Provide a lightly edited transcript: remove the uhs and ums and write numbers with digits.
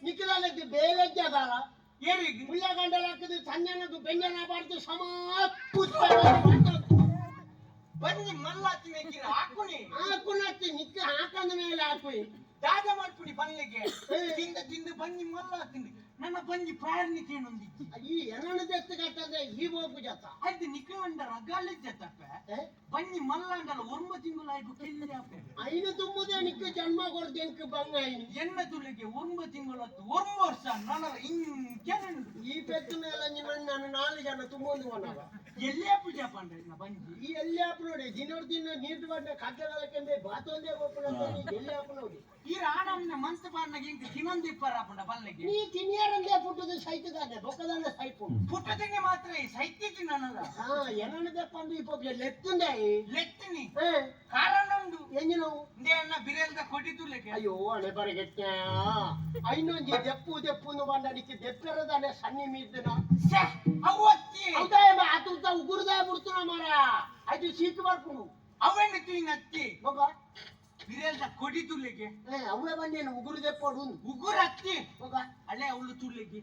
ನಿಖಿಲಕ್ಕೆ ಬೇಲೆಜ್ಜದಾರ ಏರಿಗೆ ಮುಳ್ಳಗಂಡಲಾಕದು ಸಂಜನದು ಬೆಂಜನ ಬಾರ್ದು ಸಮಾಪುತ್ತ ಬಂದು ಮಲ್ಲಾತಿ ಮೇಕಿರ ಹಾಕುನಿ ಹಾಕುನತ್ತಿ ನಿಕ್ಕ ಹಾಕಂದ ಮೇಲೆ ಹಾಕುಯಿ ದಾದ ಮಾಡ್ಕೊಡಿ ಬಲ್ಲಿಗೆ ತಿಂದ ತಿಂದು ಬಂದು ಮಲ್ಲಾತಿಂದು ನನ್ನ ಬಂಜಿ ಪ್ರಾಯಣಿಕೆ ಏನೊಂದಿಜ್ಜಿ ಈ ಏನನ್ನು ದೆತ್ತು ಕಟ್ಟಂದ್ರೆ ಈ ಹೋಗು ಜತ ಅದು ನಿಖಿಲಂಡ ರಗಾಲಿ ಜತಪ್ಪ ಬಂಜಿ ಮಲ್ಲಾಂಡಲ 1 ತಿಂಗಳು ಆಯ್ತು ಕೆಲ್ಲಿ ಆಪೆ ಐನು ತುಂಬುದೇ ನಿಕ್ಕ ಜನ್ಮ ಕೊಡ್ದು ಎಂಕ್ ಬಂಗ ಐನು ಎನ್ನ ತುಳಿಗೆ 1 ತಿಂಗಳು 1 ವರ್ಷ ನನ್ನ ಇಂಕೆನ ಈ ಪೆತ್ತು ಮೇಲೆ ನಾನು 4 ಜನ ತುಂಬೊಂದು ವನವ ಎಲ್ಲೇ ಪೂಜೆ ಪಂಡ ಬಂಜಿ ಈ ಎಲ್ಲಿ ಆಪ್ ನೋಡಿ ದಿನ ನೀರು ಬಂದ ಕಟ್ಟಡಕ್ಕೆ ಬಾತೊಂದೇ ಹೋಗ್ಬಿಡ ಎಲ್ಲಿ ಆಪ್ ನೋಡಿ ಈ ರಾಣಮ್ಮನ ಮನ್ಸು ಬಾರ್ನಾಗ ಇಂಕ ತಿನ್ನೊಂದಿಪ್ಪರ ಪಂಡ ಬಲ್ಲಿಗೆ ನೀ ತಿನ್ಯಾರಂದೇ ಪುಟ್ಟದ ಸೈತದಾನೆ ಬೊಕ್ಕದಾನೆ ಸೈಪು ಪುಟ್ಟದಿಗೆ ಮಾತ್ರ ಸೈತಿದ್ದಿ ನನ್ನದ ಏನನ್ನದಪ್ಪ ಅಂದು ಇಪ್ಪ ಲೆತ್ತುಂದೆ ಲೆತ್ತಿನಿ ಕಾರಣ ಉಂಡು ಎಂಜಿನು ಇಂದೇ ಅನ್ನ ಬಿರೇಲ್ದ ಕೊಟ್ಟಿದ್ದುಲೆಗೆ ಅಯ್ಯೋ ಹಣೆ ಬರಗೆಟ್ಟ ಐನೊಂಜಿ ದೆಪ್ಪು ಬಂದನಿಕ್ಕೆ ದೆಪ್ಪೆರದಾನೆ ಸನ್ನಿ ಮೀದ್ದನ ಅವತ್ತಿ ಹೌದಾ ಆತುತ್ತ ಉಗುರ್ದೇ ಬಿಡ್ತನ ಮಾರ ಅದು ಸೀಟ್ ಬರ್ಕೊಂಡು ಅವೆನ್ನ ತಿಂಗ್ ಅತ್ತಿ ಮಗ ಬಿರೇಲ್ದ ಕೊಟ್ಟಿದ್ದುಲೆಗೆ ಅವೇ ಬಂದೇನು ಉಗುರು ದೆಪ್ಪಡು ಉಗುರು ಅತ್ತಿ ಮಗ ಅಲ್ಲೇ ಅವಳು ತುಳ್ಳಿಗೆ